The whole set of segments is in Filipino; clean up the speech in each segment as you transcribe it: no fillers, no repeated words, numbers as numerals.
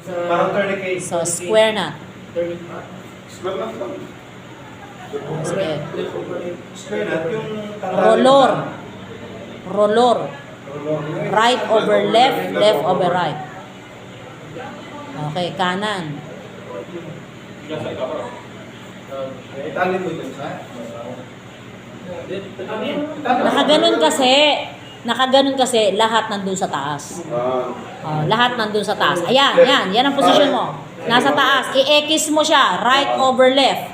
Parang tourniquet. So, square knot. Square lang lang. Sige. Square knot yung Rollor. Rollor. Right over left, left over right. Okay, kanan. Itali mo ito sa? Nakaganon kasi lahat nandun sa taas. Lahat nandun sa taas. Ayan, yan ang posisyon mo. Nasa taas. I-X mo siya, right over left.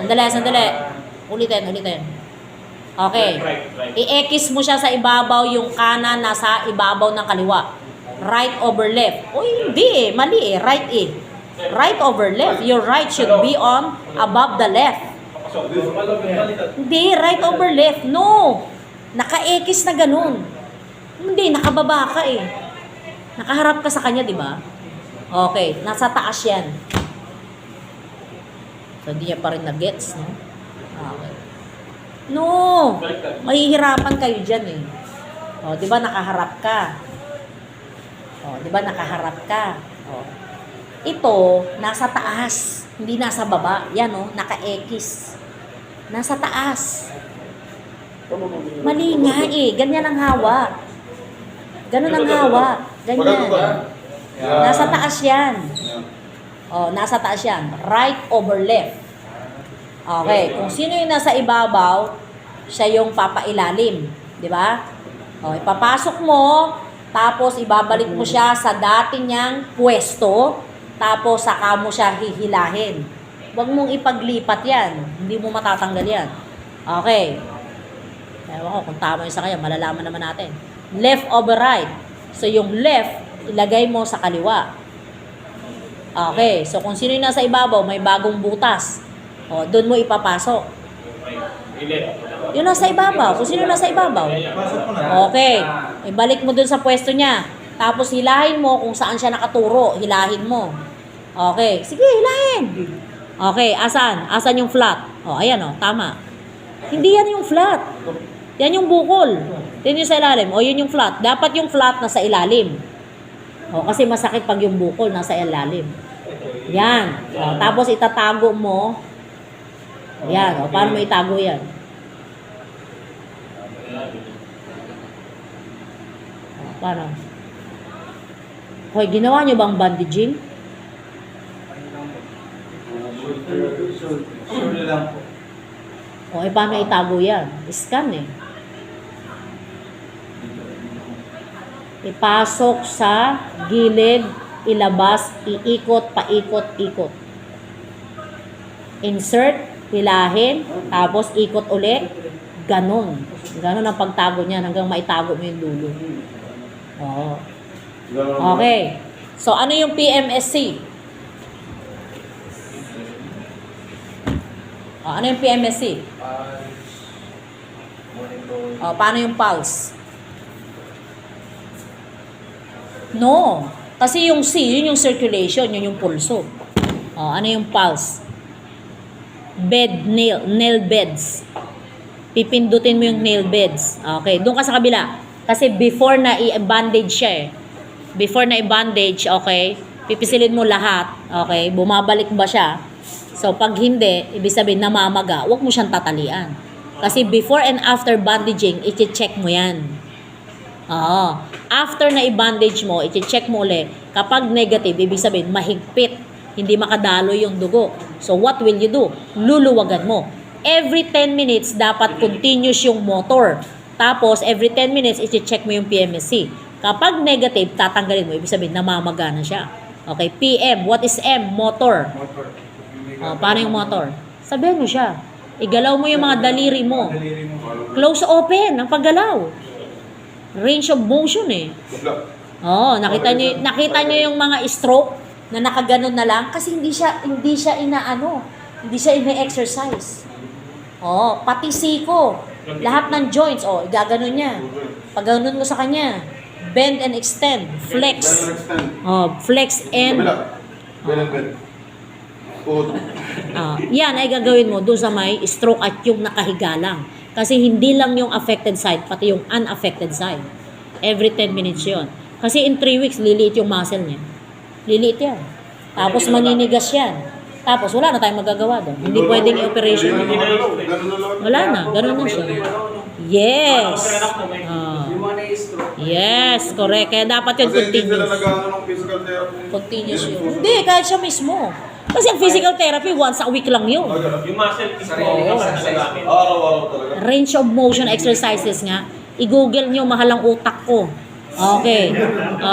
Sandali. Ulitin. Okay. I-X mo siya sa ibabaw, yung kanan nasa ibabaw ng kaliwa. Right over left. O hindi mali right Right over left. Your right should be on above the left. Hindi, right over left. No. Naka-X na ganun. Hindi, nakababa ka eh. Nakaharap ka sa kanya, di ba? Okay, nasa taas yan. So, hindi niya pa rin na-gets, no? Okay. No! Mahihirapan kayo dyan eh. O, di ba nakaharap ka? O, di ba nakaharap ka? O. Ito, nasa taas. Hindi nasa baba. Yan o, naka-X. Nasa taas. Mali nga eh. Ganyan ang hawak. Ganun ang hawak. Ganyan. Nasa taas yan. Oh, nasa taas yan. Right over left. Okay. Kung sino yung nasa ibabaw, siya yung papailalim. Di ba? Oh, ipapasok mo, tapos ibabalik mo siya sa dati niyang pwesto, tapos saka mo siya hihilahin. Huwag mong ipaglipat yan. Hindi mo matatanggal yan. Okay. Ewan ko kung tama yun sa kanya, malalaman naman natin. Left over right. So, yung left, ilagay mo sa kaliwa. Okay. So, kung sino yung nasa ibabaw, may bagong butas. O, doon mo ipapasok. Yung nasa ibabaw. Kung sino nasa ibabaw. Okay. Ibalik mo doon sa pwesto niya. Tapos, hilahin mo kung saan siya nakaturo. Hilahin mo. Okay. Sige, hilahin. Okay. Asan? Asan yung flat? O, ayan o. Tama. Hindi yan yung flat. Yan yung bukol. Yan yung sa ilalim. O, yun yung flat. Dapat yung flat nasa ilalim. O, kasi masakit pag yung bukol nasa ilalim. Yan. O, tapos itatago mo. Yan. O, paano mo itago yan? O, paano? Hoy, ginawa nyo bang bandaging? Sure lang po. O, paano itago yan? Scan eh. Ipasok sa gilid, ilabas, iikot, paikot-ikot. Insert, hilahin, tapos ikot uli. Ganon. Ganon ang pagtago niyan hanggang maitago mo yung dulo. Oo. Okay. So, ano yung PMSC? Ano yung PMSC? Paano yung pulse? No. Kasi yung C, yun yung circulation, yun yung pulso. Ano yung pulse? Nail beds. Pipindutin mo yung nail beds. Okay, doon ka sa kabila. Kasi before na i-bandage siya eh. Before na i-bandage, okay, pipisilin mo lahat. Okay, bumabalik ba siya? So, pag hindi, ibig sabihin namamaga, huwag mo siyang tatalian. Kasi before and after bandaging, i-check mo yan. After na i-bandage mo, i-check mo ulit. Kapag negative, ibig sabihin, mahigpit. Hindi makadalo yung dugo. So, what will you do? Luluwagan mo. Every 10 minutes, dapat continuous yung motor. Tapos, every 10 minutes, i-check mo yung PMSC. Kapag negative, tatanggalin mo. Ibig sabihin, namamaga na siya. Okay, PM. What is M? Motor. Paano yung motor? Sabihan mo siya. Igalaw mo yung mga daliri mo. Close open ang paggalaw. Range of motion eh. Nakita niyo yung mga stroke na nakaganon na lang kasi hindi siya ina-exercise. Pati siko, lahat ng joints, igaganon niya. Pag ganon mo sa kanya, bend and extend, flex. Flex and yan ay gagawin mo doon sa may stroke at yung nakahiga lang. Kasi hindi lang yung affected side, pati yung unaffected side. Every 10 minutes yun. Kasi in 3 weeks, liliit yung muscle niya. Liliit yan. Tapos maninigas yan. Tapos wala na tayong magagawa doon. Hindi pwedeng i-operation. Ganun na lang. Wala na. Ganun na siya. Yes. Ah. Yung mga na-stroke. Yes, correct. Kaya dapat yun Kasi hindi sila continuous. nag-ano ng physical therapy. Continuous yun. Hindi, kahit siya mismo. Kasi ang physical therapy, once a week lang yun. Yung muscle Sarili mismo, exercise. nagagamit. Araw-araw talaga. Range of motion exercises nga. I-google nyo, mahal ang utak ko. Okay.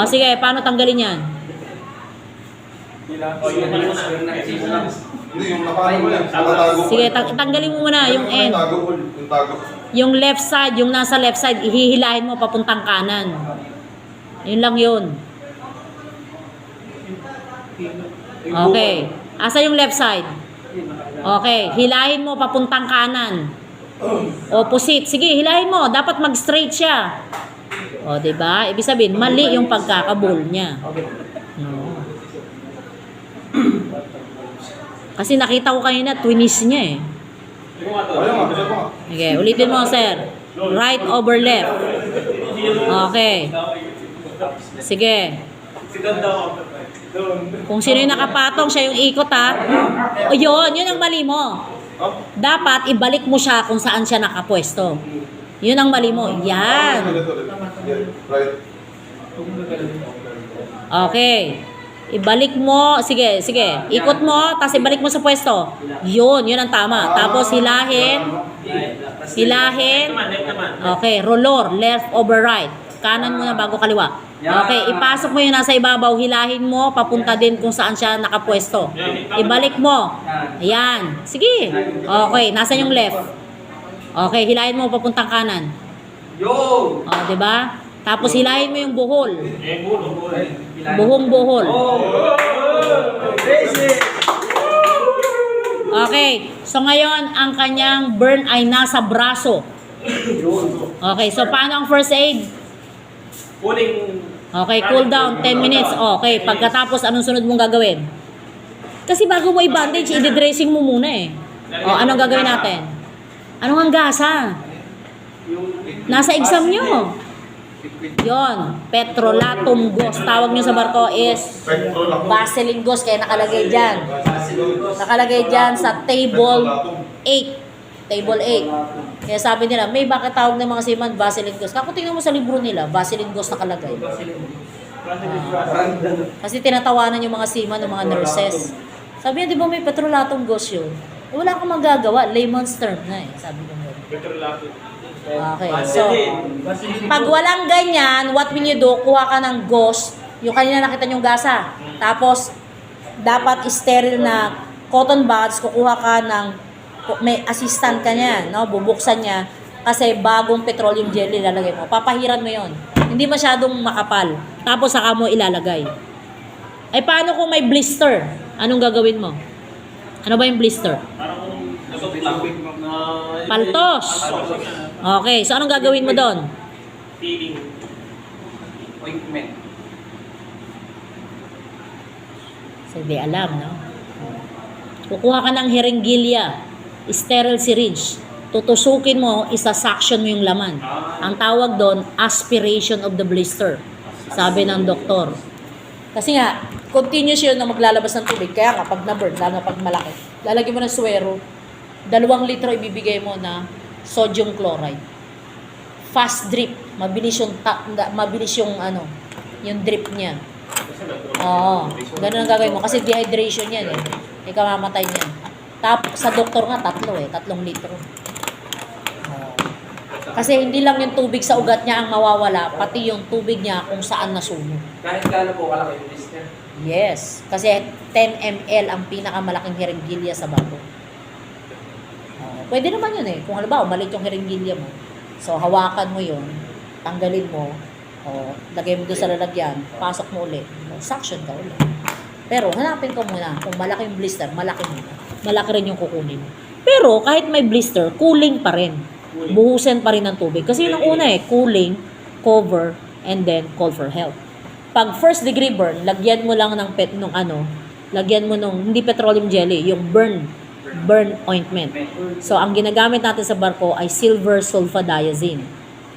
Sige, paano tanggalin yan? Hindi, yung nakaano mo yan. Nakatago. Sige, tanggalin mo muna yung end. Yung tago. Yung left side, yung nasa left side, ihihilahin mo papuntang kanan. Yun lang yun. Okay. Asa yung left side? Okay. Hilahin mo papuntang kanan. Opposite. Sige, hilahin mo. Dapat mag-straight siya. O, diba? Ibig sabihin, mali yung pagkakabul niya. No. Kasi nakita ko kanina, twinnies niya eh. Ayaw nga, ayaw nga. Okay, ulitin mo, sir. Right over left. Okay. Sige. Kung sino yung nakapatong, siya yung ikot ha. O yun ang mali mo. Dapat ibalik mo siya kung saan siya nakapwesto. Yun ang mali mo. Yan. Ulit. Yeah, right. Okay. Ibalik mo. Sige. Ikot mo, tapos ibalik mo sa pwesto. Yun ang tama. Tapos hilahin. Hilahin. Okay, rollor, left over right. Kanan muna bago kaliwa. Okay, ipasok mo yung nasa ibabaw, hilahin mo, papunta din kung saan siya nakapwesto. Ibalik mo. Ayan. Sige. Okay, nasa yung left. Okay, hilahin mo papuntang kanan. Yo! O, diba? Tapos hilahin mo yung buhol. Eh, bulo. Buhong-buhol. Basic! Okay, so ngayon ang kanyang burn ay nasa braso. Okay, so paano ang first aid? Pulling. Okay, cool down, 10 minutes. Okay, pagkatapos, anong sunod mong gagawin? Kasi bago mo i-bandage, i-dressing mo muna eh. O, anong gagawin natin? Anong hanggasa? Nasa exam nyo. Yon, petrolatum ghost. Tawag nyo sa barko is Petrol ako. Vaseline ghost, kaya nakalagay dyan. Nakalagay dyan sa table 8. Table 8. Kaya sabi nila, may bakit tawag ng mga seaman Vaseline ghost? Kako tingnan mo sa libro nila, Vaseline ghost nakalagay. Kasi tinatawanan yung mga seaman, yung mga nurses. Sabi niya, di ba may petrolatum ghost yun? Eh, wala kang magagawa, layman's term na eh. Sabi ko nga. Okay, so, pag walang ganyan, what will you do? Kuha ka ng gauze, yung kanina nakita nyong gasa. Tapos, dapat sterile na cotton buds, kukuha ka ng, may assistant ka niya, no? Bubuksan niya, kasi bagong petroleum jelly ilalagay mo. Papahiran mo yon. Hindi masyadong makapal. Tapos, saka mo ilalagay. Ay, paano kung may blister? Anong gagawin mo? Ano ba yung blister? Paltos. Okay, so anong gagawin mo doon? Feeling. Ointment. So, di alam, no? Kukuha ka ng hiringgilya, sterile syringe. Tutusukin mo, isa-suction mo yung laman. Ang tawag doon, aspiration of the blister. Sabi ng doktor. Kasi nga, continuous yun na maglalabas ng tubig. Kaya nga, pag na-burn, lalo pag malaki, lalagyan mo ng suwero, 2 litro ibibigay mo na sodium chloride. Fast drip. Mabilis yung ano, yung drip niya. Oo. Ganun ang gagawin mo. Kasi dehydration yan eh. Ikaw mamatay niyan. Sa doktor nga, 3 litro. Kasi hindi lang yung tubig sa ugat niya ang mawawala, pati yung tubig niya kung saan nasunog. Kahit gaano po kalaki yung list niya. Yes. Kasi 10 ml ang pinakamalaking hiringgilya sa bago. Pwede naman yun eh. Kung halimbawa, maliit yung hiringgilya mo. So, hawakan mo yun, tanggalin mo, lagay mo doon sa lalagyan, pasok mo ulit, suction ka ulit. Pero, hanapin ko muna, kung malaki yung blister, malaki rin yung kukunin. Pero, kahit may blister, cooling pa rin. Buhusin pa rin ng tubig. Kasi yun ang una eh, cooling, cover, and then call for help. Pag first degree burn, lagyan mo lang ng lagyan mo nung, hindi petroleum jelly, yung burn ointment. So, ang ginagamit natin sa barko ay silver sulfadiazine.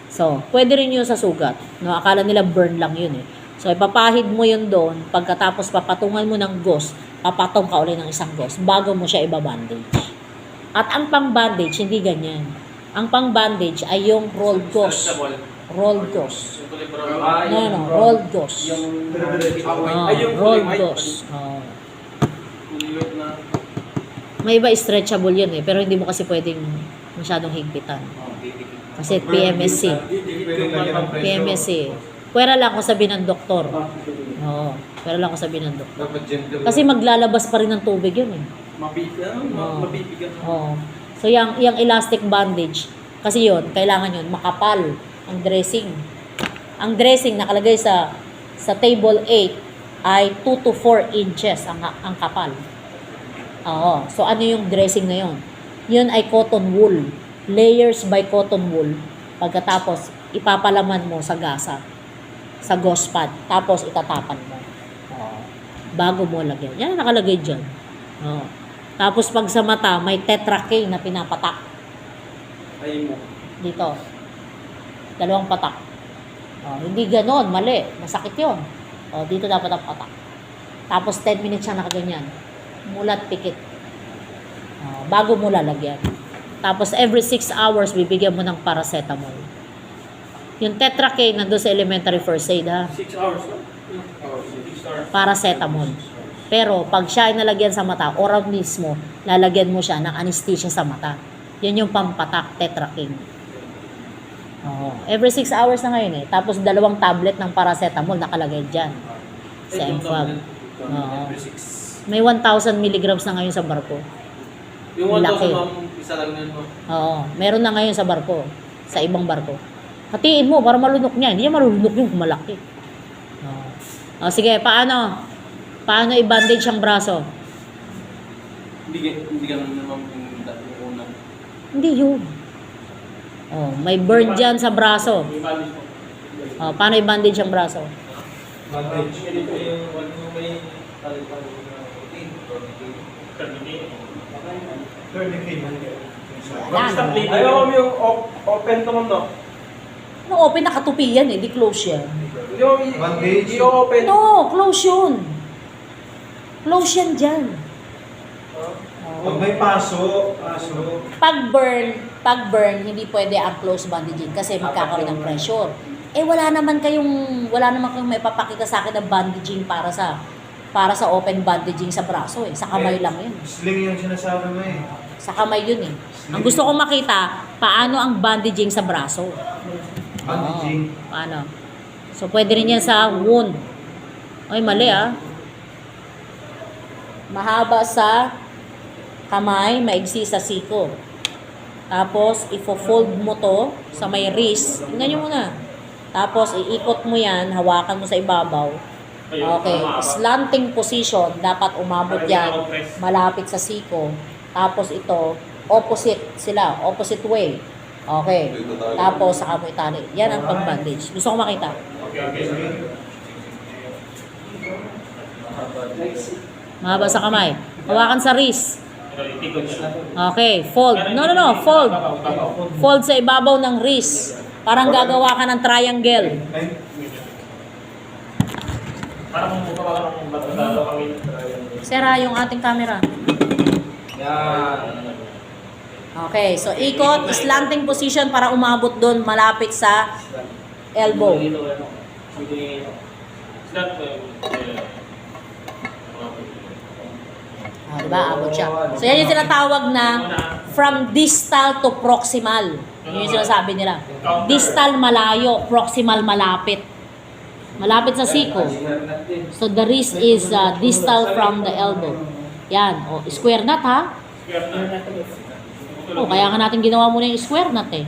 So, pwede rin yun sa sugat. No, akala nila burn lang yun eh. So, ipapahid mo yun doon. Pagkatapos papatungan mo ng gauze, papatong ka ulit ng isang gauze bago mo siya ibabandage. At ang pang-bandage, hindi ganyan. Ang pang-bandage ay yung rolled gauze. Stretchable. Rolled gauze. Yung kulay brown. No, rolled gauze. Yung Ay, yung rolled gauze. Kulay na. May iba stretchable yun eh, pero hindi mo kasi pwedeng masyadong higpitan. Kasi PMSC. PMSC. Pwera lang kung sabihin ng doktor. Oo. Pwera lang kung sabihin ng doktor. Dapat gentle. Kasi maglalabas pa rin ng tubig yun eh. Mabibigan. Oo. So, yung elastic bandage, kasi yun, kailangan yun, makapal ang dressing. Ang dressing nakalagay sa table 8 ay 2 to 4 inches ang kapal. Oo. So, ano yung dressing na yun? Yun ay cotton wool. Layers by cotton wool. Pagkatapos, ipapalaman mo sa gasa. Sa gauze pad. Tapos, itatapan mo. Oo. Bago mo lagyan. Yan ang nakalagay dyan. Oo. Tapos, pag sa mata, may tetraking na pinapatak. Ay mo. Dito. 2 patak. Oh, hindi ganon, mali. Masakit yun. Oh, dito dapat ang patak. Tapos 10 minutes siya nakaganyan. Mulat pikit. Oh, bago mo lalagyan. Tapos every 6 hours, bibigyan mo ng paracetamol. Yung tetracaine nandun sa elementary first aid ha. 6 hours. 6 hours. Paracetamol. Pero pag siya ay nalagyan sa mata, oral mismo, lalagyan mo siya ng anesthesia sa mata. Yun yung pampatak, tetracaine. Oh, every 6 hours na ngayon eh. Tapos 2 tablet ng paracetamol nakalagay dyan. Sa MFAB. Oo. May 1,000 milligrams na ngayon sa barko. Yung 1,000 Laki. ma'am, isa lang yan mo. Oo. Meron na ngayon sa barko. Sa ibang barko. Hatiin mo para malunok niya. Hindi niya malunok yung malaki. Oo. O sige, paano? Paano i-bandage ang braso? Hindi ka naman yung una. Hindi yun. Oh, may burn dyan sa braso. I-bandage mo. Oh, paano i-bandage ang braso? Bandage. Ganito yung may talipang Ayan. Ayaw mo yung open to ma'am, no? No, open nakatupi yan eh. Di close yan. Hindi mo Bandage. i-open. No, close yun. Close yan dyan. Pag may paso. Pag burn, hindi pwede ang close bandaging kasi magkakaroon ng pressure. Eh wala naman kayong may papakita sa akin ng bandaging para sa open bandaging sa braso eh. Sa kamay lang yun. Sling yung sinasabi mo eh. Sa kamay yun eh. Ang gusto kong makita, paano ang bandaging sa braso. Bandaging. Oo, paano? So pwede rin yan sa wound. Ay, mali ah. Mahaba sa kamay, maigsi sa siko. Tapos, ifo-fold mo to sa may wrist. Tingnan nyo muna. Tapos, iikot mo yan, hawakan mo sa ibabaw. Okay, slanting position, dapat umabot yan, malapit sa siko. Tapos ito, opposite sila, opposite way. Okay, tapos saka mo itali. Yan ang pang-bandage. Gusto ko makita. Mahaba sa kamay. Hawakan sa wrist. Okay, fold. No, fold. Fold sa ibabaw ng wrist. Parang gagawa ka ng triangle. Parang mukha ng bato kami. Sira yung ating camera. Yan. Okay, so ikot, slanting position para umabot doon malapit sa elbow. Diba? Abot siya. So yan yung tinatawag na from distal to proximal. Yun yung sinasabi nila. Distal malayo, proximal malapit. Malapit sa siko. So the wrist is distal from the elbow. Yan. O, square knot ha? O, kaya nga natin ginawa muna yung square knot eh.